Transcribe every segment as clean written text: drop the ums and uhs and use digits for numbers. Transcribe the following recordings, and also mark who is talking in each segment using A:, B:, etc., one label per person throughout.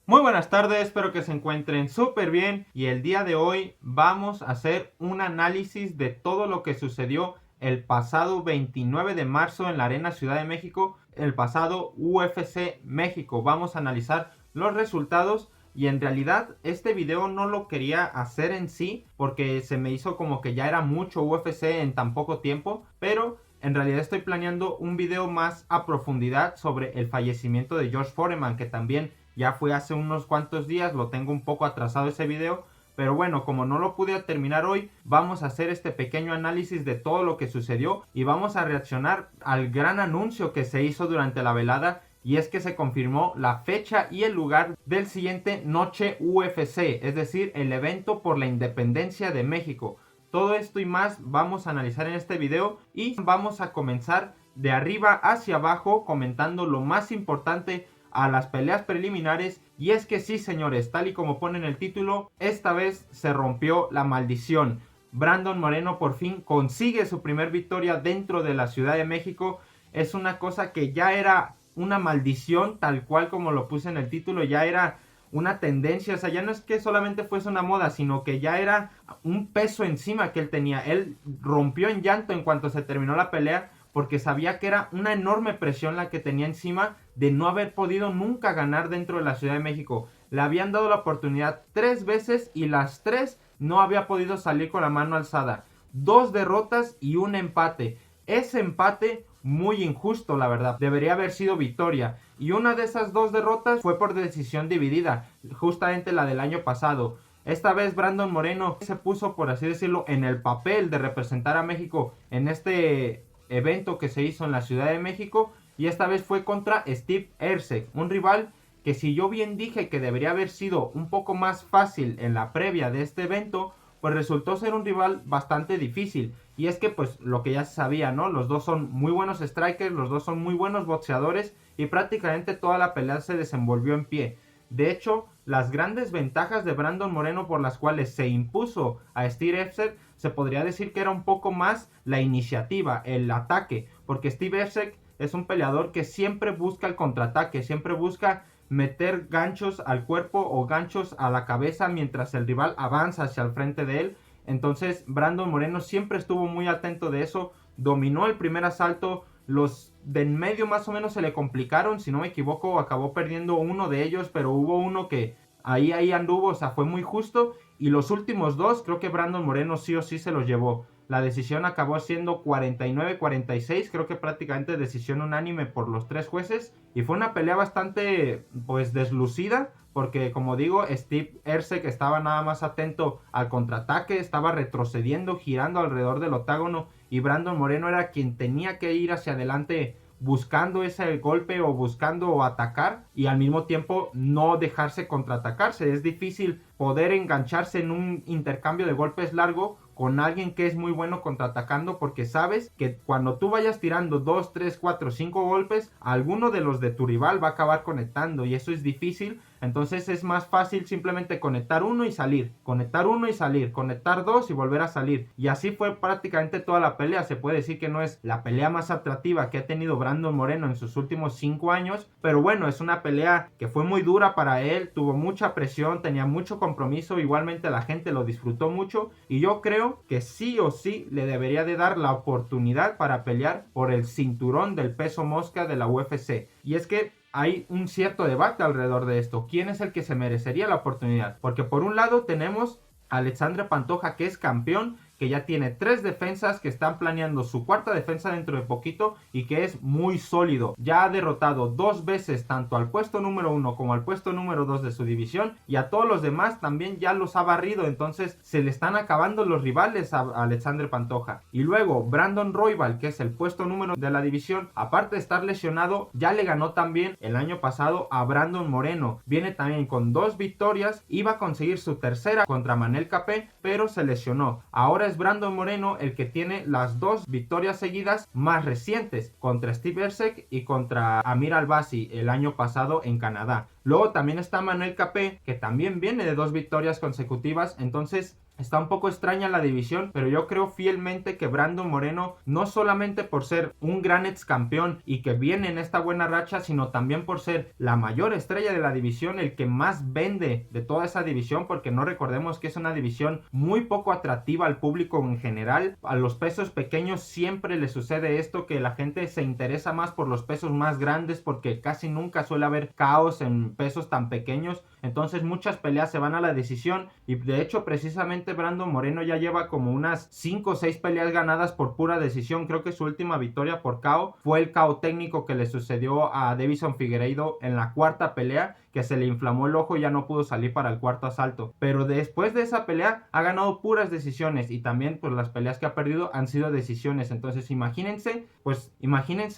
A: Muy buenas tardes, espero que se encuentren súper bien y el día de hoy vamos a hacer un análisis de todo lo que sucedió el pasado 29 de marzo en la Arena Ciudad de México, el pasado UFC México. Vamos a analizar los resultados y en realidad este video no lo quería hacer en sí porque se me hizo como que ya era mucho UFC en tan poco tiempo, pero en realidad estoy planeando un video más a profundidad sobre el fallecimiento de George Foreman, que también ya fue hace unos cuantos días, lo tengo un poco atrasado ese video, pero bueno, como no lo pude terminar hoy, vamos a hacer este pequeño análisis de todo lo que sucedió y vamos a reaccionar al gran anuncio que se hizo durante la velada, y es que se confirmó la fecha y el lugar del siguiente Noche UFC, es decir, el evento por la independencia de México. Todo esto y más vamos a analizar en este video y vamos a comenzar de arriba hacia abajo comentando lo más importante a las peleas preliminares. Y es que sí, señores, tal y como pone en el título, esta vez se rompió la maldición. Brandon Moreno por fin consigue su primer victoria dentro de la Ciudad de México. Es una cosa que ya era una maldición, tal cual como lo puse en el título, ya era una tendencia, o sea, ya no es que solamente fuese una moda, sino que ya era un peso encima que él tenía. Él rompió en llanto en cuanto se terminó la pelea, porque sabía que era una enorme presión la que tenía encima de no haber podido nunca ganar dentro de la Ciudad de México. Le habían dado la oportunidad 3 veces y las 3 no había podido salir con la mano alzada. 2 derrotas y un empate. Ese empate muy injusto, la verdad. Debería haber sido victoria. Y una de esas 2 derrotas fue por decisión dividida, justamente la del año pasado. Esta vez Brandon Moreno se puso, por así decirlo, en el papel de representar a México en este evento que se hizo en la Ciudad de México, y esta vez fue contra Steve Erceg, un rival que, si yo bien dije que debería haber sido un poco más fácil en la previa de este evento, pues resultó ser un rival bastante difícil. Y es que pues lo que ya se sabía, ¿no? Los dos son muy buenos strikers, los dos son muy buenos boxeadores y prácticamente toda la pelea se desenvolvió en pie. De hecho, las grandes ventajas de Brandon Moreno por las cuales se impuso a Steve Erceg, se podría decir que era un poco más la iniciativa, el ataque, porque Steve Erceg es un peleador que siempre busca el contraataque, siempre busca meter ganchos al cuerpo o ganchos a la cabeza mientras el rival avanza hacia el frente de él. Entonces Brandon Moreno siempre estuvo muy atento de eso, dominó el primer asalto. Los de en medio más o menos se le complicaron, si no me equivoco acabó perdiendo uno de ellos, pero hubo uno que ahí anduvo, o sea, fue muy justo. Y los últimos 2 creo que Brandon Moreno sí o sí se los llevó. La decisión acabó siendo 49-46, creo que prácticamente decisión unánime por los 3 jueces. Y fue una pelea bastante pues deslucida, porque como digo, Steve Erceg estaba nada más atento al contraataque, estaba retrocediendo, girando alrededor del octágono, y Brandon Moreno era quien tenía que ir hacia adelante buscando ese golpe o buscando atacar, y al mismo tiempo no dejarse contraatacarse. Es difícil poder engancharse en un intercambio de golpes largo con alguien que es muy bueno contraatacando, porque sabes que cuando tú vayas tirando 2, 3, 4, 5 golpes, alguno de los de tu rival va a acabar conectando, y eso es difícil. Entonces es más fácil simplemente conectar uno y salir, conectar uno y salir, conectar 2 y volver a salir. Y así fue prácticamente toda la pelea. Se puede decir que no es la pelea más atractiva que ha tenido Brandon Moreno en sus últimos 5 años, pero bueno, es una pelea que fue muy dura para él, tuvo mucha presión, tenía mucho compromiso, igualmente la gente lo disfrutó mucho, y yo creo que sí o sí le debería de dar la oportunidad para pelear por el cinturón del peso mosca de la UFC. Y es que hay un cierto debate alrededor de esto. ¿Quién es el que se merecería la oportunidad? Porque por un lado tenemos a Alexandre Pantoja, que es campeón, que ya tiene 3 defensas, que están planeando su 4ª defensa dentro de poquito, y que es muy sólido. Ya ha derrotado 2 veces tanto al puesto número 1 como al puesto número 2 de su división, y a todos los demás también ya los ha barrido. Entonces se le están acabando los rivales a Alexandre Pantoja. Y luego Brandon Royval, que es el puesto número de la división, aparte de estar lesionado, ya le ganó también el año pasado a Brandon Moreno. Viene también con 2 victorias, iba a conseguir su 3ª contra Manel Capé, pero se lesionó. Ahora es Brandon Moreno el que tiene las 2 victorias seguidas más recientes, contra Steve Erceg y contra Amir Albazi el año pasado en Canadá. Luego también está Manuel Capé, que también viene de 2 victorias consecutivas. Entonces está un poco extraña la división, pero yo creo fielmente que Brandon Moreno, no solamente por ser un gran ex campeón y que viene en esta buena racha, sino también por ser la mayor estrella de la división, el que más vende de toda esa división, porque no recordemos que es una división muy poco atractiva al público en general. A los pesos pequeños siempre le sucede esto, que la gente se interesa más por los pesos más grandes, porque casi nunca suele haber caos en pesos tan pequeños. Entonces muchas peleas se van a la decisión, y de hecho precisamente Brandon Moreno ya lleva como unas 5 o 6 peleas ganadas por pura decisión. Creo que su última victoria por KO fue el KO técnico que le sucedió a Deiveson Figueiredo en la 4ª pelea, que se le inflamó el ojo y ya no pudo salir para el 4º asalto. Pero después de esa pelea ha ganado puras decisiones, y también pues las peleas que ha perdido han sido decisiones. Entonces imagínense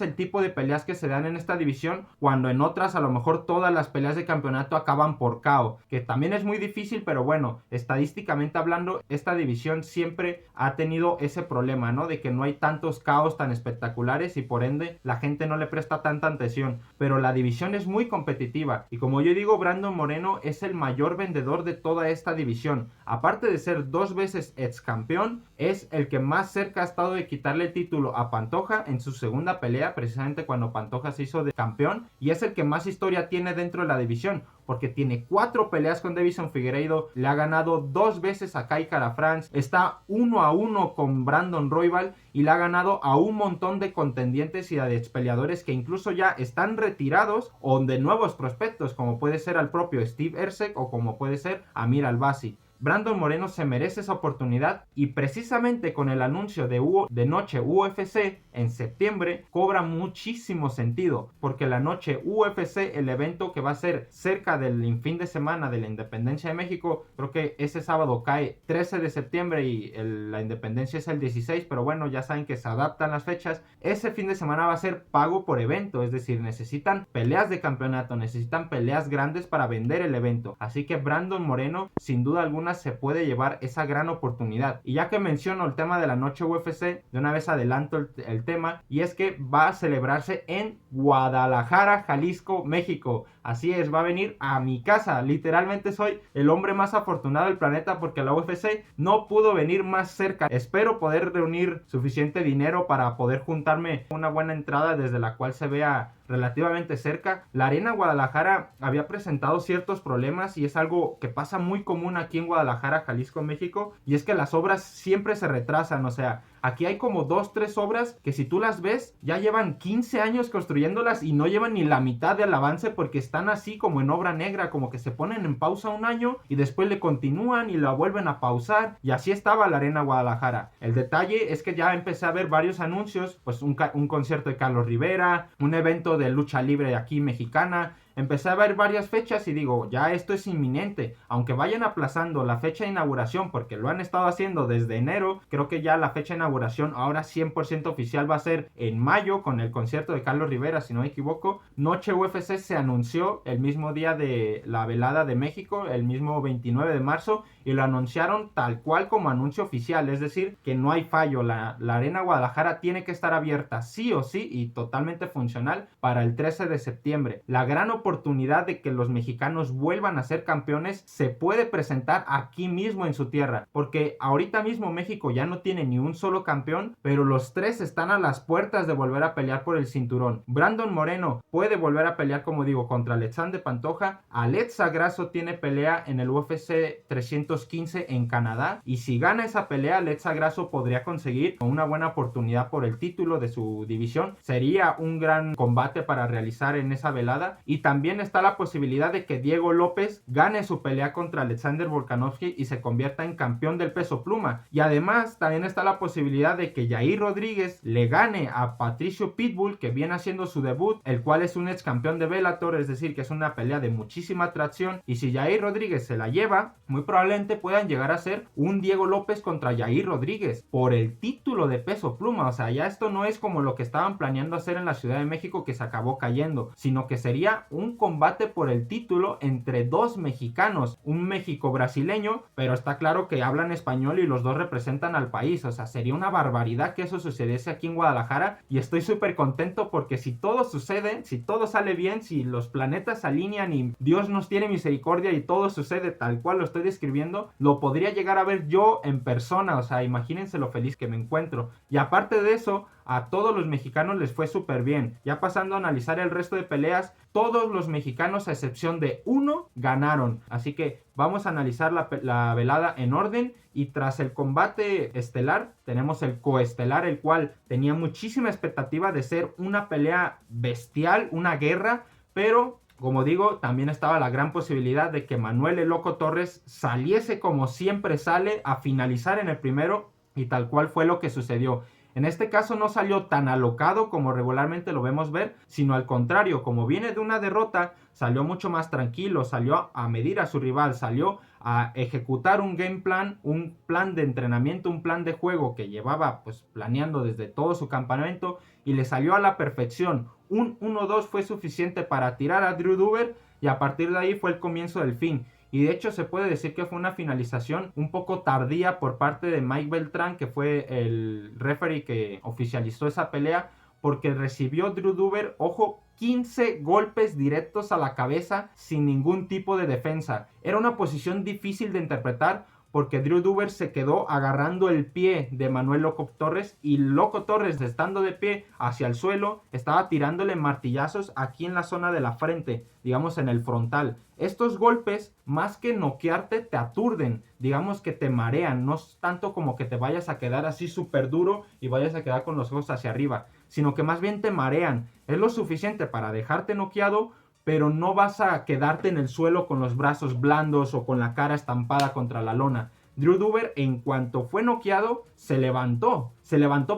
A: el tipo de peleas que se dan en esta división, cuando en otras a lo mejor todas las peleas de campeonato acaban por KO, que también es muy difícil, pero bueno, estadísticamente hablando, esta división siempre ha tenido ese problema, ¿no? De que no hay tantos KOs tan espectaculares y por ende la gente no le presta tanta atención. Pero la división es muy competitiva, y como yo digo, Brandon Moreno es el mayor vendedor de toda esta división. Aparte de ser 2 veces ex campeón, es el que más cerca ha estado de quitarle el título a Pantoja en su segunda pelea, precisamente cuando Pantoja se hizo de campeón, y es el que más historia tiene dentro de la división, porque tiene 4 peleas con Deiveson Figueiredo, le ha ganado 2 veces a Kai Kara-France, está 1-1 con Brandon Royval y le ha ganado a un montón de contendientes y a expeleadores que incluso ya están retirados o de nuevos prospectos, como puede ser al propio Steve Erceg o como puede ser Amir Albazi. Brandon Moreno se merece esa oportunidad, y precisamente con el anuncio de Noche UFC en septiembre cobra muchísimo sentido, porque la Noche UFC, el evento que va a ser cerca del fin de semana de la Independencia de México, creo que ese sábado cae 13 de septiembre y la Independencia es el 16, pero bueno, ya saben que se adaptan las fechas. Ese fin de semana va a ser pago por evento, es decir, necesitan peleas de campeonato, necesitan peleas grandes para vender el evento, así que Brandon Moreno sin duda alguna se puede llevar esa gran oportunidad. Y ya que menciono el tema de la Noche UFC, de una vez adelanto el tema, y es que va a celebrarse en Guadalajara, Jalisco, México. Así es, va a venir a mi casa. Literalmente soy el hombre más afortunado del planeta, porque la UFC no pudo venir más cerca. Espero poder reunir suficiente dinero para poder juntarme una buena entrada desde la cual se vea relativamente cerca. La Arena Guadalajara había presentado ciertos problemas, y es algo que pasa muy común aquí en Guadalajara, Jalisco, México, y es que las obras siempre se retrasan. O sea, aquí hay como 2-3 obras que si tú las ves ya llevan 15 años construyéndolas y no llevan ni la mitad del avance, porque están así como en obra negra, como que se ponen en pausa un año y después le continúan y la vuelven a pausar, y así estaba la Arena Guadalajara. El detalle es que ya empecé a ver varios anuncios, pues un concierto de Carlos Rivera, un evento de lucha libre aquí mexicana. Empecé a ver varias fechas y digo, ya esto es inminente. Aunque vayan aplazando la fecha de inauguración, porque lo han estado haciendo desde enero, creo que ya la fecha de inauguración ahora 100% oficial va a ser en mayo, con el concierto de Carlos Rivera, si no me equivoco. Noche UFC se anunció el mismo día de la velada de México, el mismo 29 de marzo, y lo anunciaron tal cual como anuncio oficial, es decir, que no hay fallo. La Arena Guadalajara tiene que estar abierta sí o sí y totalmente funcional para el 13 de septiembre. La gran oportunidad de que los mexicanos vuelvan a ser campeones se puede presentar aquí mismo en su tierra, porque ahorita mismo México ya no tiene ni un solo campeón, pero los 3 están a las puertas de volver a pelear por el cinturón. Brandon Moreno puede volver a pelear, como digo, contra Alexander Pantoja. Alexa Grasso tiene pelea en el UFC 315 en Canadá, y si gana esa pelea, Alexa Grasso podría conseguir una buena oportunidad por el título de su división. Sería un gran combate para realizar en esa velada. Y también está la posibilidad de que Diego López gane su pelea contra Alexander Volkanovski y se convierta en campeón del peso pluma. Y además también está la posibilidad de que Yair Rodríguez le gane a Patricio Pitbull, que viene haciendo su debut, el cual es un ex campeón de Bellator, es decir, que es una pelea de muchísima atracción. Y si Yair Rodríguez se la lleva, muy probablemente puedan llegar a ser un Diego López contra Yair Rodríguez por el título de peso pluma. O sea, ya esto no es como lo que estaban planeando hacer en la Ciudad de México, que se acabó cayendo, sino que sería un un combate por el título entre dos mexicanos, un México-brasileño, pero está claro que hablan español y los dos representan al país. O sea, sería una barbaridad que eso sucediese aquí en Guadalajara, y estoy súper contento porque si todo sucede, si todo sale bien, si los planetas se alinean y Dios nos tiene misericordia y todo sucede tal cual lo estoy describiendo, lo podría llegar a ver yo en persona. O sea, imagínense lo feliz que me encuentro. Y aparte de eso, a todos los mexicanos les fue súper bien. Ya pasando a analizar el resto de peleas, todos los mexicanos a excepción de uno ganaron. Así que vamos a analizar la velada en orden. Y tras el combate estelar tenemos el coestelar, el cual tenía muchísima expectativa de ser una pelea bestial, una guerra, pero como digo, también estaba la gran posibilidad de que Manuel el Loco Torres saliese como siempre sale a finalizar en el primero, y tal cual fue lo que sucedió. En este caso no salió tan alocado como regularmente lo vemos ver, sino al contrario, como viene de una derrota, salió mucho más tranquilo, salió a medir a su rival, salió a ejecutar un game plan, un plan de entrenamiento, un plan de juego que llevaba pues planeando desde todo su campamento, y le salió a la perfección. Un 1-2 fue suficiente para tirar a Drew Dober, y a partir de ahí fue el comienzo del fin. Y de hecho se puede decir que fue una finalización un poco tardía por parte de Mike Beltrán, que fue el referee que oficializó esa pelea, porque recibió Drew Dober, ojo, 15 golpes directos a la cabeza sin ningún tipo de defensa. Era una posición difícil de interpretar porque Drew Dober se quedó agarrando el pie de Manuel Loco Torres, y Loco Torres, estando de pie hacia el suelo, estaba tirándole martillazos aquí en la zona de la frente, digamos en el frontal. Estos golpes, más que noquearte, te aturden, digamos que te marean, no es tanto como que te vayas a quedar así súper duro y vayas a quedar con los ojos hacia arriba, sino que más bien te marean. Es lo suficiente para dejarte noqueado, pero no vas a quedarte en el suelo con los brazos blandos o con la cara estampada contra la lona. Drew Dober, en cuanto fue noqueado, se levantó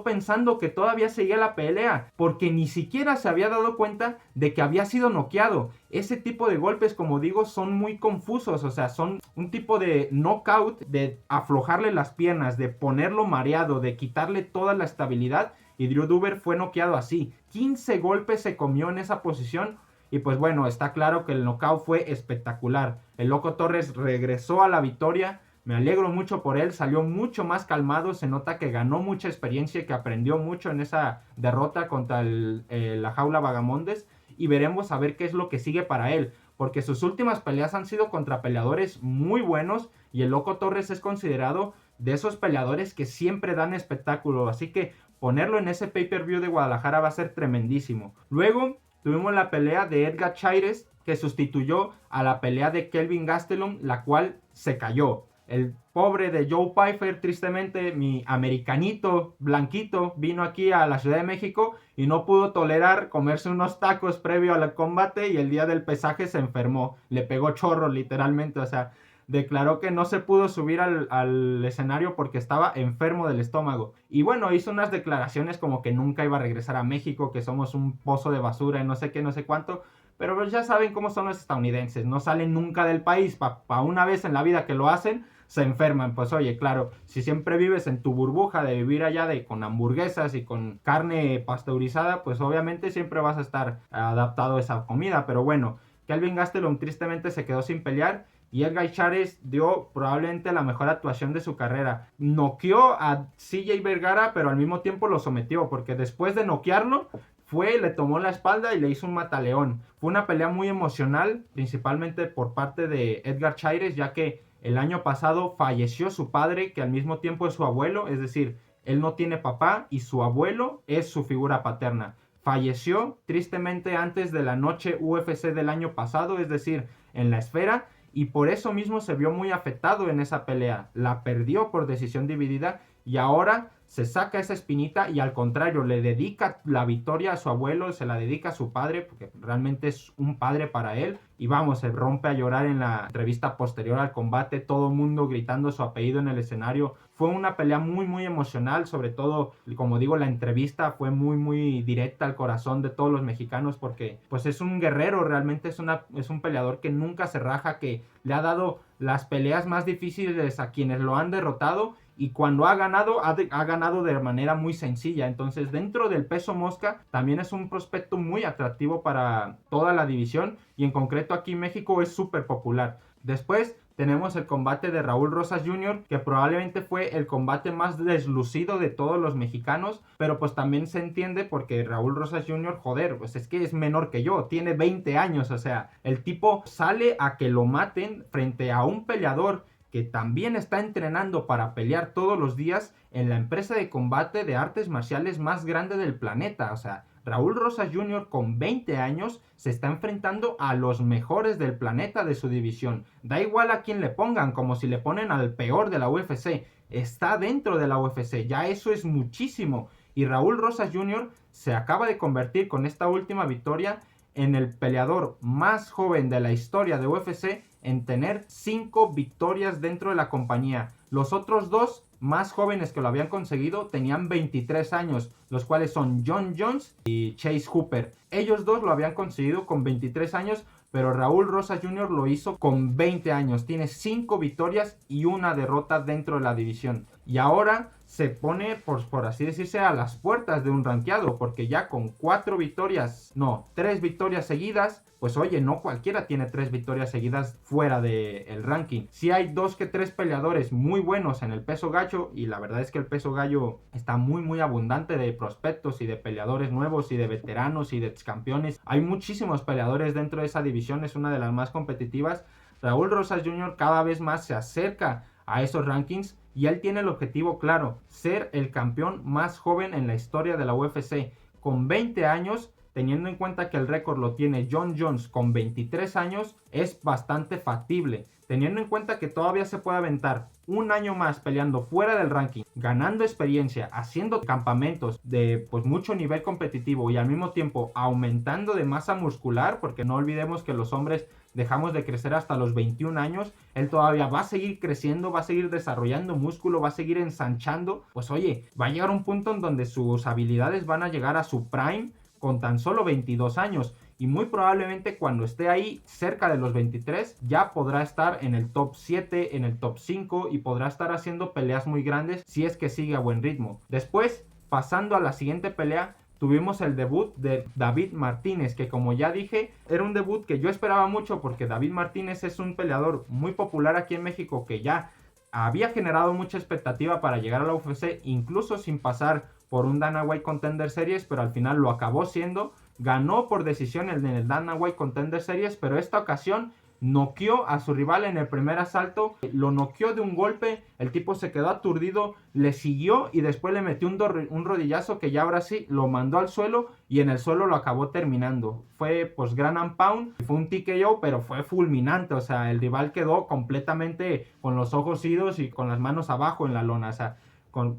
A: pensando que todavía seguía la pelea, porque ni siquiera se había dado cuenta de que había sido noqueado. Ese tipo de golpes, como digo, son muy confusos, o sea, son un tipo de knockout, de aflojarle las piernas, de ponerlo mareado, de quitarle toda la estabilidad, y Drew Dober fue noqueado así. 15 golpes se comió en esa posición. Y pues bueno, está claro que el knockout fue espectacular. El Loco Torres regresó a la victoria. Me alegro mucho por él, salió mucho más calmado, se nota que ganó mucha experiencia y que aprendió mucho en esa derrota contra la Jaula Vagamondes, y veremos a ver qué es lo que sigue para él, porque sus últimas peleas han sido contra peleadores muy buenos, y el Loco Torres es considerado de esos peleadores que siempre dan espectáculo, así que ponerlo en ese pay-per-view de Guadalajara va a ser tremendísimo. Luego tuvimos la pelea de Edgar Chairez, que sustituyó a la pelea de Kelvin Gastelum, la cual se cayó. El pobre de Joe Pyfer, tristemente, mi americanito blanquito, vino aquí a la Ciudad de México y no pudo tolerar comerse unos tacos previo al combate, y el día del pesaje se enfermó. Le pegó chorro literalmente, o sea, declaró que no se pudo subir al escenario porque estaba enfermo del estómago. Y bueno, hizo unas declaraciones como que nunca iba a regresar a México, que somos un pozo de basura y no sé qué, no sé cuánto. Pero pues ya saben cómo son los estadounidenses, no salen nunca del país, pa una vez en la vida que lo hacen, se enferman. Pues oye, claro, si siempre vives en tu burbuja de vivir allá con hamburguesas y con carne pasteurizada, pues obviamente siempre vas a estar adaptado a esa comida. Pero bueno, Kelvin Gastelum tristemente se quedó sin pelear, y Edgar Chairez dio probablemente la mejor actuación de su carrera. Noqueó a CJ Vergara, pero al mismo tiempo lo sometió, porque después de noquearlo, le tomó la espalda y le hizo un mataleón. Fue una pelea muy emocional, principalmente por parte de Edgar Chairez, ya que el año pasado falleció su padre, que al mismo tiempo es su abuelo, es decir, él no tiene papá y su abuelo es su figura paterna. Falleció tristemente antes de la noche UFC del año pasado, es decir, en la esfera, y por eso mismo se vio muy afectado en esa pelea. La perdió por decisión dividida, y ahora se saca esa espinita y al contrario le dedica la victoria a su abuelo, se la dedica a su padre, porque realmente es un padre para él. Y vamos, se rompe a llorar en la entrevista posterior al combate, todo el mundo gritando su apellido en el escenario. Fue una pelea muy muy emocional, sobre todo, como digo, la entrevista fue muy muy directa al corazón de todos los mexicanos, porque pues es un guerrero, realmente es un peleador que nunca se raja, que le ha dado las peleas más difíciles a quienes lo han derrotado, y cuando ha ganado, ha ganado de manera muy sencilla. Entonces, dentro del peso mosca, también es un prospecto muy atractivo para toda la división, y en concreto aquí en México es súper popular. Después tenemos el combate de Raúl Rosas Jr., que probablemente fue el combate más deslucido de todos los mexicanos, pero pues también se entiende porque Raúl Rosas Jr., joder, pues es que es menor que yo, tiene 20 años, o sea, el tipo sale a que lo maten frente a un peleador que también está entrenando para pelear todos los días en la empresa de combate de artes marciales más grande del planeta. O sea, Raúl Rosas Jr. con 20 años se está enfrentando a los mejores del planeta de su división. Da igual a quién le pongan, como si le ponen al peor de la UFC. Está dentro de la UFC, ya eso es muchísimo. Y Raúl Rosas Jr. se acaba de convertir con esta última victoria en el peleador más joven de la historia de UFC en tener 5 victorias dentro de la compañía. Los otros 2 más jóvenes que lo habían conseguido tenían 23 años, los cuales son John Jones y Chase Hooper. Ellos 2 lo habían conseguido con 23 años, pero Raúl Rosas Jr. lo hizo con 20 años. Tiene 5 victorias y una derrota dentro de la división. Y ahora se pone, por así decirse, a las puertas de un rankeado, porque ya con 3 victorias seguidas, pues oye, no cualquiera tiene 3 victorias seguidas fuera del ranking. Sí hay 2 que 3 peleadores muy buenos en el peso gallo, y la verdad es que el peso gallo está muy abundante de prospectos y de peleadores nuevos y de veteranos y de excampeones. Hay muchísimos peleadores dentro de esa división, es una de las más competitivas. Raúl Rosas Jr. cada vez más se acerca a esos rankings y él tiene el objetivo claro: ser el campeón más joven en la historia de la UFC. Con 20 años, teniendo en cuenta que el récord lo tiene John Jones con 23 años, es bastante factible. Teniendo en cuenta que todavía se puede aventar un año más peleando fuera del ranking, ganando experiencia, haciendo campamentos de pues mucho nivel competitivo y al mismo tiempo aumentando de masa muscular, porque no olvidemos que los hombres dejamos de crecer hasta los 21 años, él todavía va a seguir creciendo, va a seguir desarrollando músculo, va a seguir ensanchando. Pues oye, va a llegar un punto en donde sus habilidades van a llegar a su prime con tan solo 22 años. Y muy probablemente cuando esté ahí cerca de los 23 ya podrá estar en el top 7, en el top 5 y podrá estar haciendo peleas muy grandes si es que sigue a buen ritmo. Después, pasando a la siguiente pelea, tuvimos el debut de David Martínez, que como ya dije, era un debut que yo esperaba mucho porque David Martínez es un peleador muy popular aquí en México que ya había generado mucha expectativa para llegar a la UFC, incluso sin pasar por un Dana White Contender Series, pero al final lo acabó siendo. Ganó por decisión en el Dana White Contender Series, pero esta ocasión noqueó a su rival en el primer asalto, lo noqueó de un golpe, el tipo se quedó aturdido, le siguió y después le metió un rodillazo que ya ahora sí lo mandó al suelo y en el suelo lo acabó terminando. Fue pues ground and pound, fue un TKO, pero fue fulminante, o sea, el rival quedó completamente con los ojos idos y con las manos abajo en la lona, o sea,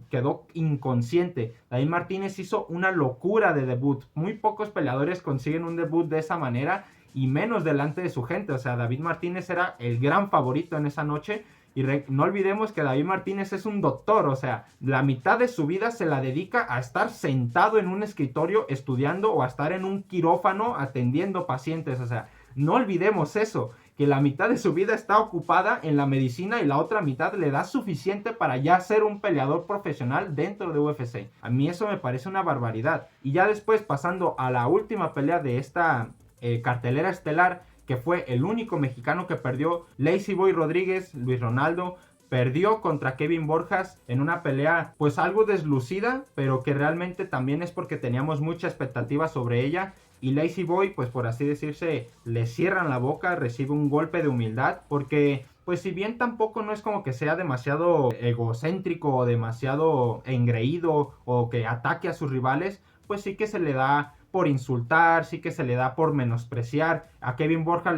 A: quedó inconsciente. David Martínez hizo una locura de debut. Muy pocos peleadores consiguen un debut de esa manera y menos delante de su gente. O sea, David Martínez era el gran favorito en esa noche. Y no olvidemos que David Martínez es un doctor, o sea, la mitad de su vida se la dedica a estar sentado en un escritorio estudiando o a estar en un quirófano atendiendo pacientes. O sea, no olvidemos eso, que la mitad de su vida está ocupada en la medicina y la otra mitad le da suficiente para ya ser un peleador profesional dentro de UFC. A mí eso me parece una barbaridad. Y ya después, pasando a la última pelea de esta cartelera estelar, que fue el único mexicano que perdió, Lazy Boy Rodríguez, Luis Ronaldo, perdió contra Kevin Borjas en una pelea pues algo deslucida, pero que realmente también es porque teníamos mucha expectativa sobre ella. Y Lazy Boy, pues por así decirse, le cierran la boca, recibe un golpe de humildad, porque pues si bien tampoco no es como que sea demasiado egocéntrico o demasiado engreído o que ataque a sus rivales, pues sí que se le da por insultar, sí que se le da por menospreciar. A Kevin Borjas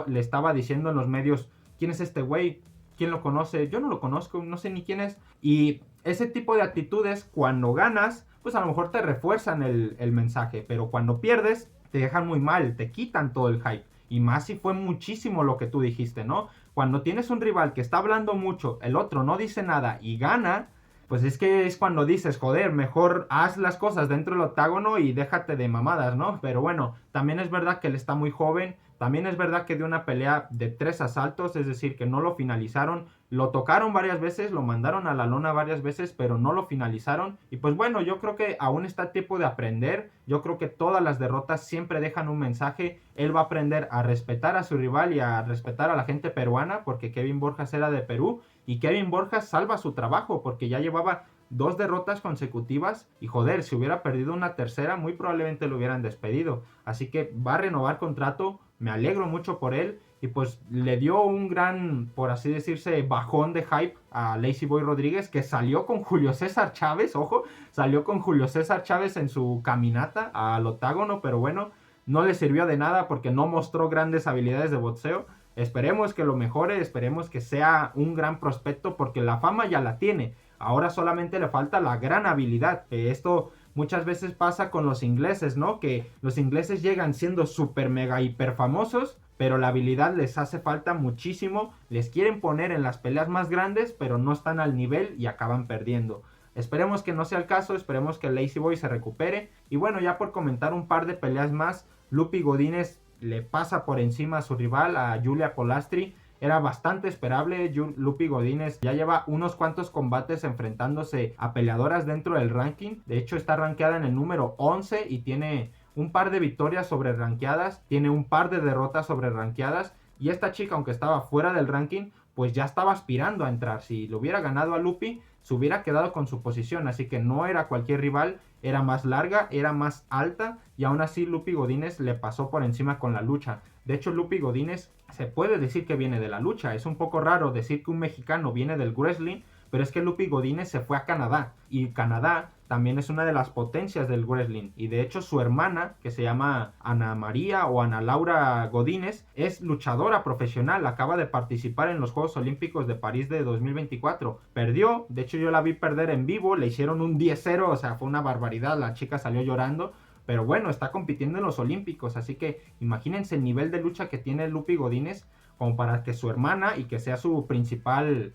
A: le estaba diciendo en los medios: ¿quién es este güey? ¿Quién lo conoce? Yo no lo conozco, no sé ni quién es. Y ese tipo de actitudes, cuando ganas, pues a lo mejor te refuerzan el mensaje, pero cuando pierdes, te dejan muy mal, te quitan todo el hype. Y más si fue muchísimo lo que tú dijiste, ¿no? Cuando tienes un rival que está hablando mucho, el otro no dice nada y gana, pues es que es cuando dices, joder, mejor haz las cosas dentro del octágono y déjate de mamadas, ¿no? Pero bueno, también es verdad que él está muy joven, También es verdad que dio una pelea de 3 asaltos, es decir, que no lo finalizaron. Lo tocaron varias veces, lo mandaron a la lona varias veces, pero no lo finalizaron. Y pues bueno, yo creo que aún está a tiempo de aprender. Yo creo que todas las derrotas siempre dejan un mensaje. Él va a aprender a respetar a su rival y a respetar a la gente peruana, porque Kevin Borjas era de Perú. Y Kevin Borjas salva su trabajo, porque ya llevaba 2 derrotas consecutivas y joder, si hubiera perdido una tercera muy probablemente lo hubieran despedido. Así que va a renovar contrato, me alegro mucho por él y pues le dio un gran, por así decirse, bajón de hype a Lazy Boy Rodríguez, que salió con Julio César Chávez, ojo, salió con Julio César Chávez en su caminata al octágono, pero bueno, no le sirvió de nada porque no mostró grandes habilidades de boxeo. Esperemos que lo mejore, esperemos que sea un gran prospecto porque la fama ya la tiene. Ahora solamente le falta la gran habilidad. Esto muchas veces pasa con los ingleses, ¿no? Que los ingleses llegan siendo súper mega hiper famosos, pero la habilidad les hace falta muchísimo. Les quieren poner en las peleas más grandes, pero no están al nivel y acaban perdiendo. Esperemos que no sea el caso, esperemos que Lazy Boy se recupere. Y bueno, ya por comentar un par de peleas más, Lupi Godínez le pasa por encima a su rival, a Julia Polastri. Era bastante esperable. Lupi Godínez ya lleva unos cuantos combates enfrentándose a peleadoras dentro del ranking. De hecho está rankeada en el número 11 y tiene un par de victorias sobre rankeadas. Tiene un par de derrotas sobre rankeadas. Y esta chica, aunque estaba fuera del ranking, pues ya estaba aspirando a entrar. Si lo hubiera ganado a Lupi, se hubiera quedado con su posición. Así que no era cualquier rival. Era más larga, era más alta. Y aún así Lupi Godínez le pasó por encima con la lucha. De hecho, Lupi Godínez se puede decir que viene de la lucha. Es un poco raro decir que un mexicano viene del wrestling, pero es que Lupi Godínez se fue a Canadá. Y Canadá también es una de las potencias del wrestling. Y de hecho su hermana, que se llama Ana María o Ana Laura Godínez, es luchadora profesional. Acaba de participar en los Juegos Olímpicos de París de 2024. Perdió, de hecho yo la vi perder en vivo. Le hicieron un 10-0, o sea, fue una barbaridad. La chica salió llorando. Pero bueno, está compitiendo en los Olímpicos, así que imagínense el nivel de lucha que tiene Lupi Godínez como para que su hermana y que sea su principal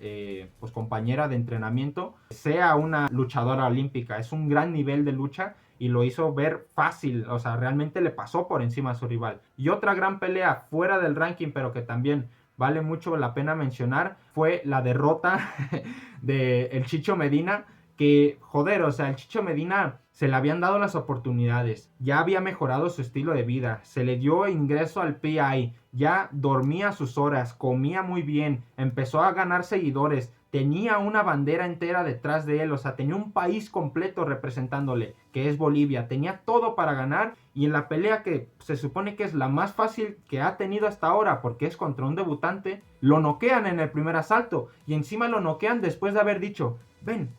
A: pues compañera de entrenamiento sea una luchadora olímpica. Es un gran nivel de lucha y lo hizo ver fácil, o sea, realmente le pasó por encima a su rival. Y otra gran pelea fuera del ranking, pero que también vale mucho la pena mencionar, fue la derrota de el Chicho Medina. Que, joder, o sea, el Chicho Medina se le habían dado las oportunidades, ya había mejorado su estilo de vida, se le dio ingreso al PI, ya dormía a sus horas, comía muy bien, empezó a ganar seguidores, tenía una bandera entera detrás de él, o sea, tenía un país completo representándole, que es Bolivia, tenía todo para ganar y en la pelea que se supone que es la más fácil que ha tenido hasta ahora, porque es contra un debutante, lo noquean en el primer asalto y encima lo noquean después de haber dicho, ven,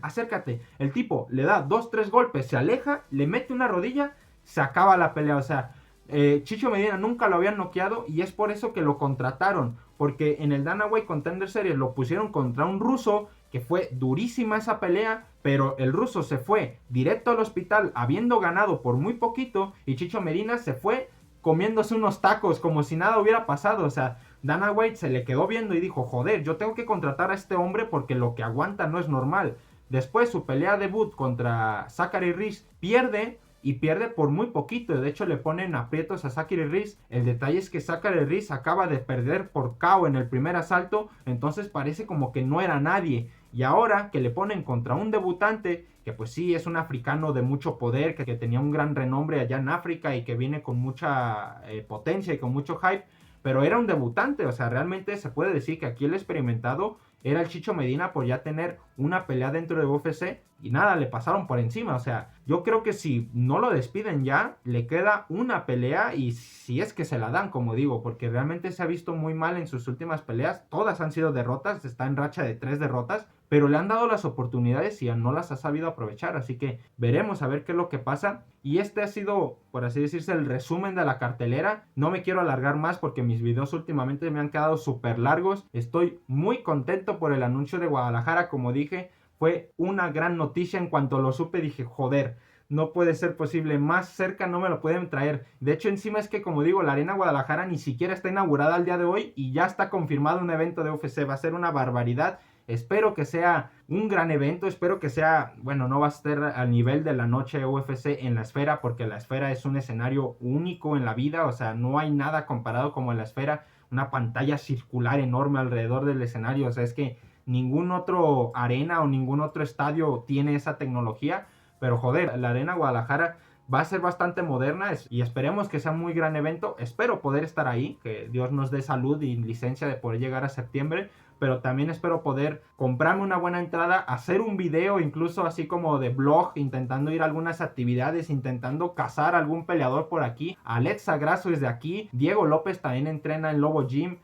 A: acércate. El tipo le da 2-3 golpes, se aleja, le mete una rodilla, se acaba la pelea. O sea, Chicho Medina nunca lo habían noqueado y es por eso que lo contrataron. Porque en el Dana White Contender Series lo pusieron contra un ruso, que fue durísima esa pelea, pero el ruso se fue directo al hospital habiendo ganado por muy poquito y Chicho Medina se fue comiéndose unos tacos como si nada hubiera pasado. O sea, Dana White se le quedó viendo y dijo, joder, yo tengo que contratar a este hombre porque lo que aguanta no es normal. Después su pelea debut contra Zachary Reese pierde y pierde por muy poquito. De hecho le ponen aprietos a Zachary Reese. El detalle es que Zachary Reese acaba de perder por KO en el primer asalto, entonces parece como que no era nadie. Y ahora que le ponen contra un debutante, que pues sí es un africano de mucho poder, que tenía un gran renombre allá en África y que viene con mucha potencia y con mucho hype, pero era un debutante, o sea, realmente se puede decir que aquí el experimentado era el Chicho Medina por ya tener una pelea dentro de UFC y nada, le pasaron por encima. O sea, yo creo que si no lo despiden ya, le queda una pelea y si es que se la dan, como digo, porque realmente se ha visto muy mal en sus últimas peleas. Todas han sido derrotas, está en racha de 3 derrotas, pero le han dado las oportunidades y no las ha sabido aprovechar. Así que veremos a ver qué es lo que pasa. Y este ha sido, por así decirse, el resumen de la cartelera. No me quiero alargar más porque mis videos últimamente me han quedado súper largos. Estoy muy contento por el anuncio de Guadalajara, como dije. Fue una gran noticia. En cuanto lo supe dije, joder, no puede ser posible, más cerca no me lo pueden traer. De hecho encima es que, como digo, la Arena Guadalajara ni siquiera está inaugurada al día de hoy y ya está confirmado un evento de UFC. Va a ser una barbaridad Espero que sea un gran evento, espero que sea, bueno, no va a estar al nivel de la noche UFC en la Esfera, porque la Esfera es un escenario único en la vida, o sea, no hay nada comparado como en la Esfera, una pantalla circular enorme alrededor del escenario, o sea, es que ningún otro arena o ningún otro estadio tiene esa tecnología, pero joder, la Arena Guadalajara va a ser bastante moderna y esperemos que sea un muy gran evento. Espero poder estar ahí, que Dios nos dé salud y licencia de poder llegar a septiembre, pero también espero poder comprarme una buena entrada, hacer un video incluso así como de vlog, intentando ir a algunas actividades, intentando cazar a algún peleador por aquí. Alexa Grasso es de aquí, Diego López también entrena en Lobo Gym,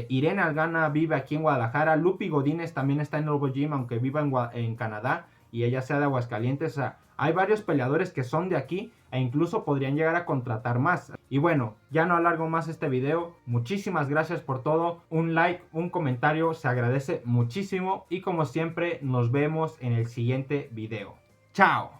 A: Irene Algana vive aquí en Guadalajara, Lupi Godínez también está en Lobo Gym, aunque viva en Canadá y ella sea de Aguascalientes. O sea, hay varios peleadores que son de aquí e incluso podrían llegar a contratar más. Y bueno, ya no alargo más este video. Muchísimas gracias por todo. Un like, un comentario, se agradece muchísimo. Y como siempre, nos vemos en el siguiente video. ¡Chao!